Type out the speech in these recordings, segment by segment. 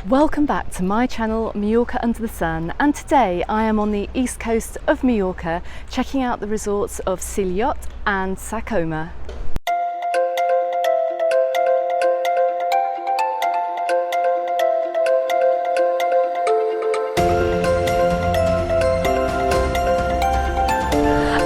Welcome back to my channel Mallorca Under the Sun, and today I am on the east coast of Mallorca checking out the resorts of S'Illot and Sa Coma.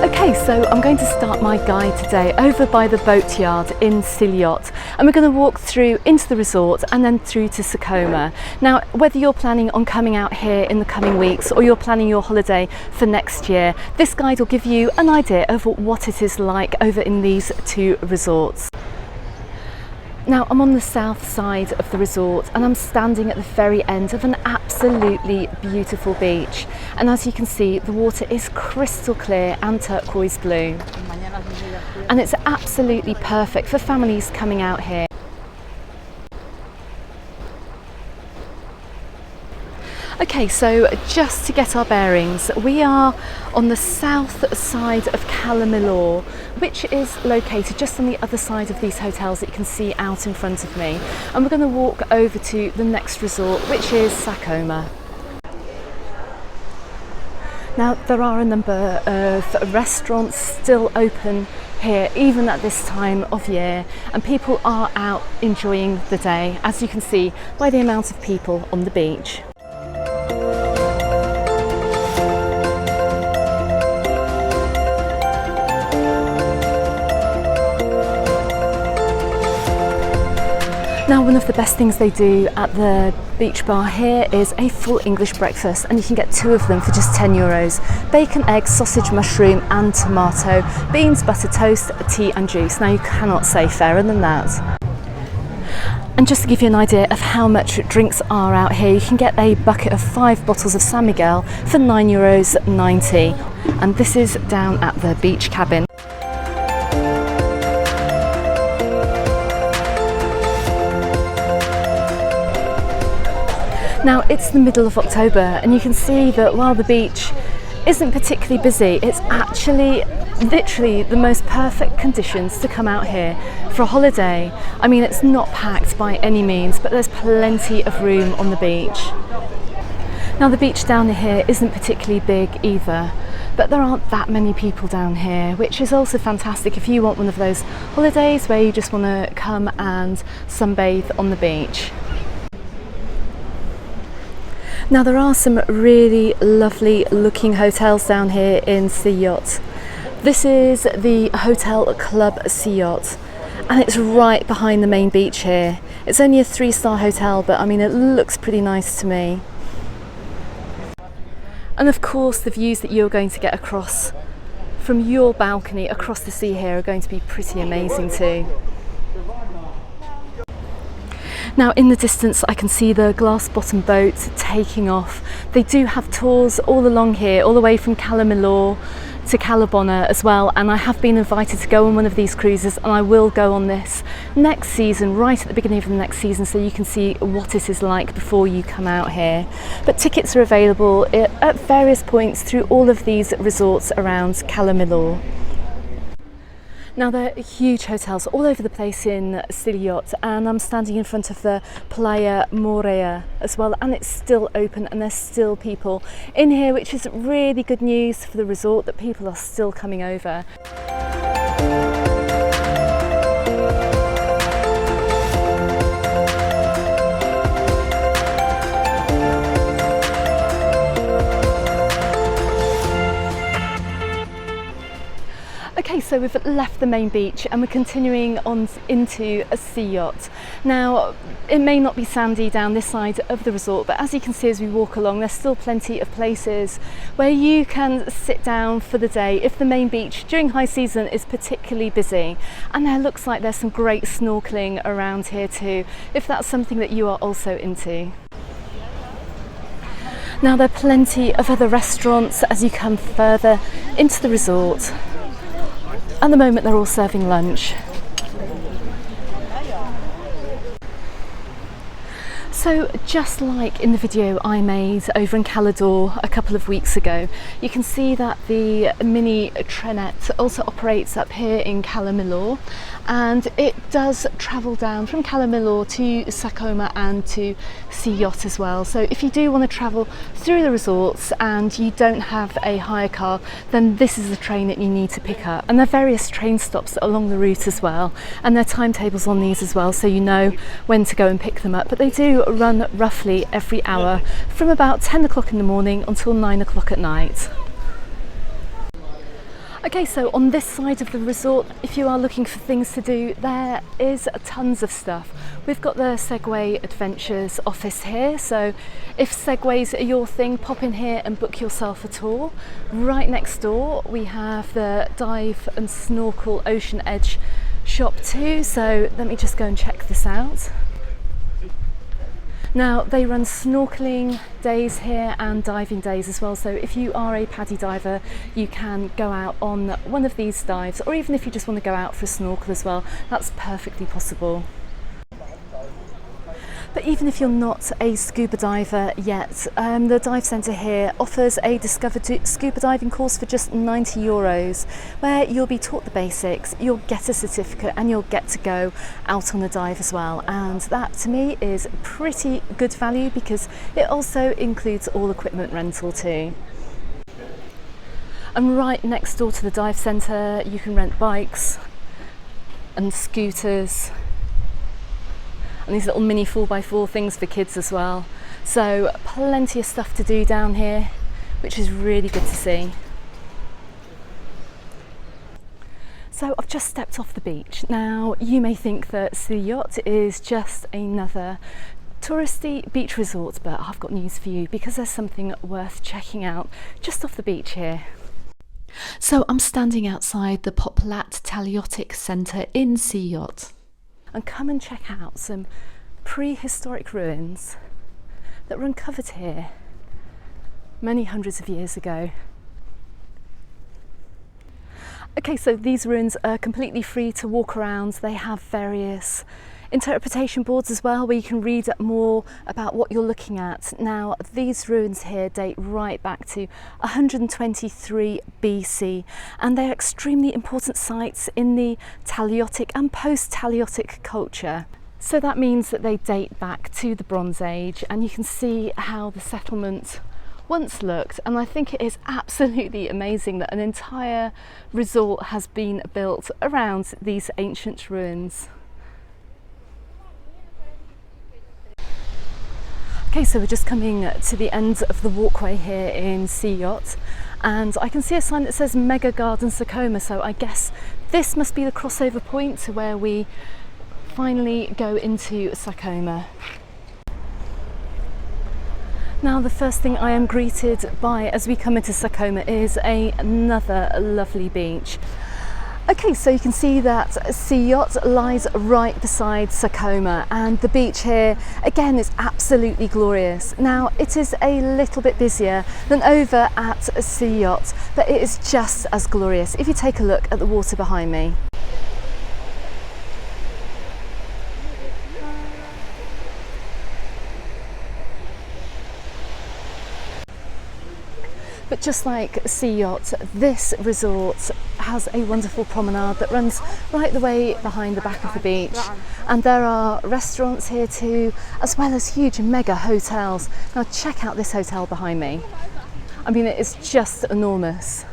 Okay, so I'm going to start my guide today over by the boatyard in S'Illot, and we're going to walk through into the resort and then through to Sa Coma. Now, whether you're planning on coming out here in the coming weeks or you're planning your holiday for next year, this guide will give you an idea of what it is like over in these two resorts. Now, I'm on the south side of the resort and I'm standing at the very end of an absolutely beautiful beach, and as you can see, the water is crystal clear and turquoise blue, and it's absolutely perfect for families coming out here. Okay, so just to get our bearings, we are on the south side of Cala, Millor, which is located just on the other side of these hotels that you can see out in front of me. And we're going to walk over to the next resort, which is Sa Coma. Now, there are a number of restaurants still open here, even at this time of year, and people are out enjoying the day, as you can see by the amount of people on the beach. Now, one of the best things they do at the beach bar here is a full English breakfast, and you can get two of them for just €10. Bacon, egg, sausage, mushroom and tomato, beans, butter, toast, tea and juice. Now, you cannot say fairer than that. And just to give you an idea of how much drinks are out here, you can get a bucket of 5 bottles of San Miguel for €9.90. And this is down at the beach cabin. Now, it's the middle of October and you can see that while the beach isn't particularly busy, it's actually literally the most perfect conditions to come out here for a holiday. I mean, it's not packed by any means, but there's plenty of room on the beach. Now, the beach down here isn't particularly big either, but there aren't that many people down here, which is also fantastic if you want one of those holidays where you just want to come and sunbathe on the beach. Now, there are some really lovely looking hotels down here in S'Illot. This is the Hotel Club S'Illot, and it's right behind the main beach here. It's only a 3-star hotel, but I mean, it looks pretty nice to me. And of course, the views that you're going to get across from your balcony across the sea here are going to be pretty amazing too. Now, in the distance I can see the glass bottom boat taking off. They do have tours all along here, all the way from Cala Millor to Cala as well, and I have been invited to go on one of these cruises, and I will go on this next season, right at the beginning of the next season, so you can see what it is like before you come out here. But tickets are available at various points through all of these resorts around Cala Millor. Now, there are huge hotels all over the place in S'Illot, and I'm standing in front of the Playa Moreia as well, and it's still open and there's still people in here, which is really good news for the resort that people are still coming over. Okay, so we've left the main beach and we're continuing on into a S'Illot. Now, it may not be sandy down this side of the resort, but as you can see as we walk along, there's still plenty of places where you can sit down for the day if the main beach during high season is particularly busy. And there looks like there's some great snorkeling around here too, if that's something that you are also into. Now, there are plenty of other restaurants as you come further into the resort. At the moment, they're all serving lunch. So just like in the video I made over in Cala a couple of weeks ago, you can see that the Minitrenet also operates up here in Cala Millor, and it does travel down from Cala to Sa Coma and to S'Illot as well. So if you do want to travel through the resorts and you don't have a hire car, then this is the train that you need to pick up. And there are various train stops along the route as well, and there are timetables on these as well, so you know when to go and pick them up. But they do run roughly every hour from about 10 o'clock in the morning until 9 o'clock at night. Okay, so on this side of the resort, if you are looking for things to do, there is tons of stuff. We've got the Segway Adventures office here, so if segways are your thing, pop in here and book yourself a tour. Right next door we have the Dive and Snorkel Ocean Edge shop too, so let me just go and check this out. Now they run snorkeling days here and diving days as well, so if you are a paddy diver you can go out on one of these dives, or even if you just want to go out for a snorkel as well, that's perfectly possible. But even if you're not a scuba diver yet, the dive centre here offers a Discover Scuba Diving course for just €90, where you'll be taught the basics, you'll get a certificate, and you'll get to go out on a dive as well. And that to me is pretty good value because it also includes all equipment rental too. And right next door to the dive centre you can rent bikes and scooters, and these little mini 4x4 things for kids as well. So plenty of stuff to do down here, which is really good to see. So I've just stepped off the beach. Now you may think that S'Illot is just another touristy beach resort, but I've got news for you because there's something worth checking out just off the beach here. So I'm standing outside the Poblat talaiotic centre in S'Illot. And come and check out some prehistoric ruins that were uncovered here many hundreds of years ago. Okay, so these ruins are completely free to walk around. They have various interpretation boards as well, where you can read more about what you're looking at. Now these ruins here date right back to 123 BC, and they're extremely important sites in the talaiotic and post-talaiotic culture. So that means that they date back to the Bronze Age, and you can see how the settlement once looked, and I think it is absolutely amazing that an entire resort has been built around these ancient ruins. Okay, so we're just coming to the end of the walkway here in S'Illot, and I can see a sign that says Mega Garden Sa Coma, so I guess this must be the crossover point to where we finally go into Sa Coma. Now the first thing I am greeted by as we come into Sa Coma is another lovely beach. Okay, so you can see that S'Illot lies right beside Sa Coma, and the beach here again is absolutely glorious. Now it is a little bit busier than over at S'Illot, but it is just as glorious if you take a look at the water behind me. But just like S'Illot, this resort has a wonderful promenade that runs right the way behind the back of the beach, and there are restaurants here too, as well as huge mega hotels. Now check out this hotel behind me. I mean, it is just enormous.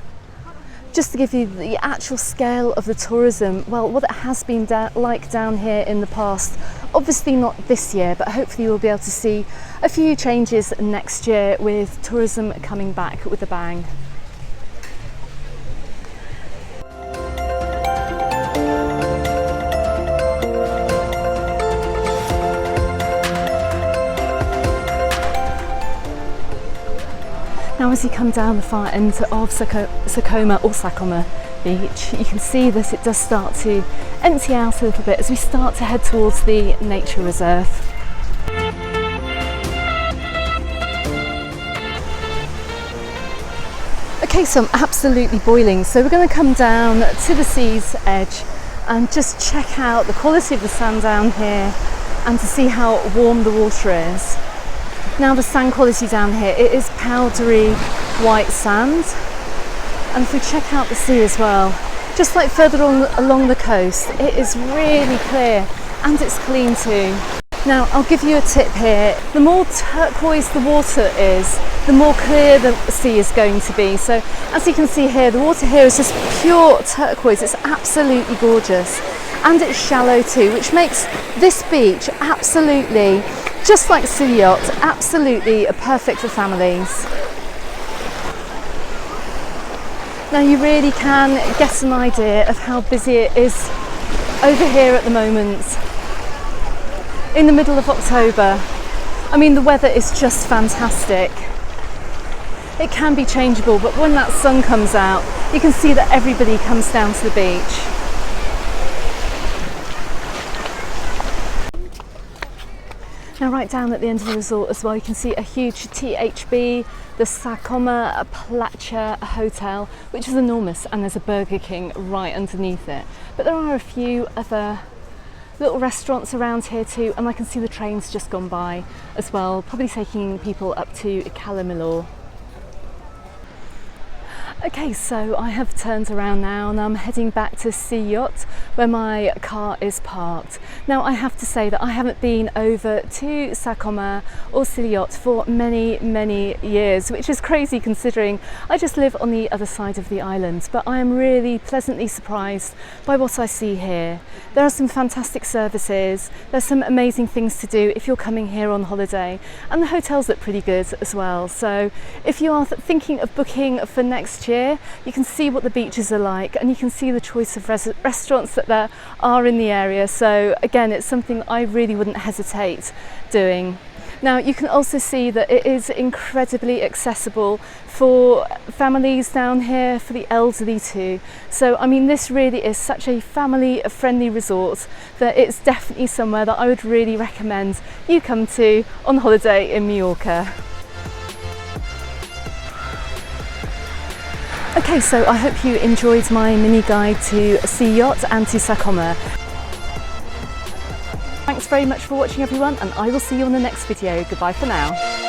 Just to give you the actual scale of the tourism, well, what it has been like down here in the past, obviously not this year, but hopefully we'll be able to see a few changes next year with tourism coming back with a bang. Now as you come down the far end of Sa Coma or Sa Coma beach, you can see that it does start to empty out a little bit as we start to head towards the nature reserve. Okay, so I'm absolutely boiling, so we're going to come down to the sea's edge and just check out the quality of the sand down here. and to see how warm the water is. Now the sand quality down here, it is powdery white sand, and if we check out the sea as well, just like further along the coast, it is really clear and it's clean too. Now I'll give you a tip here, the more turquoise the water is, the more clear the sea is going to be. So as you can see here, the water here is just pure turquoise, it's absolutely gorgeous. And it's shallow too, which makes this beach absolutely, just like S'Illot, absolutely perfect for families. Now you really can get an idea of how busy it is over here at the moment. In the middle of October, I mean the weather is just fantastic. It can be changeable, but when that sun comes out, you can see that everybody comes down to the beach. Now right down at the end of the resort as well, you can see a huge THB, the Sa Coma Playa hotel, which is enormous, and there's a Burger King right underneath it. But there are a few other little restaurants around here too, and I can see the trains just gone by as well, probably taking people up to Cala Millor. Okay, so I have turned around now and I'm heading back to S'Illot where my car is parked. Now I have to say that I haven't been over to Sa Coma or S'Illot for many years, which is crazy considering I just live on the other side of the island, but I am really pleasantly surprised by what I see here. There are some fantastic services, there's some amazing things to do if you're coming here on holiday, and the hotels look pretty good as well. So if you are thinking of booking for next year, you can see what the beaches are like and you can see the choice of restaurants that there are in the area. So again, it's something I really wouldn't hesitate doing. Now you can also see that it is incredibly accessible for families down here, for the elderly too. So I mean, this really is such a family friendly resort that it's definitely somewhere that I would really recommend you come to on holiday in Mallorca. Okay, so I hope you enjoyed my mini guide to S'Illot and to Sa Coma. Thanks very much for watching everyone, and I will see you on the next video. Goodbye for now.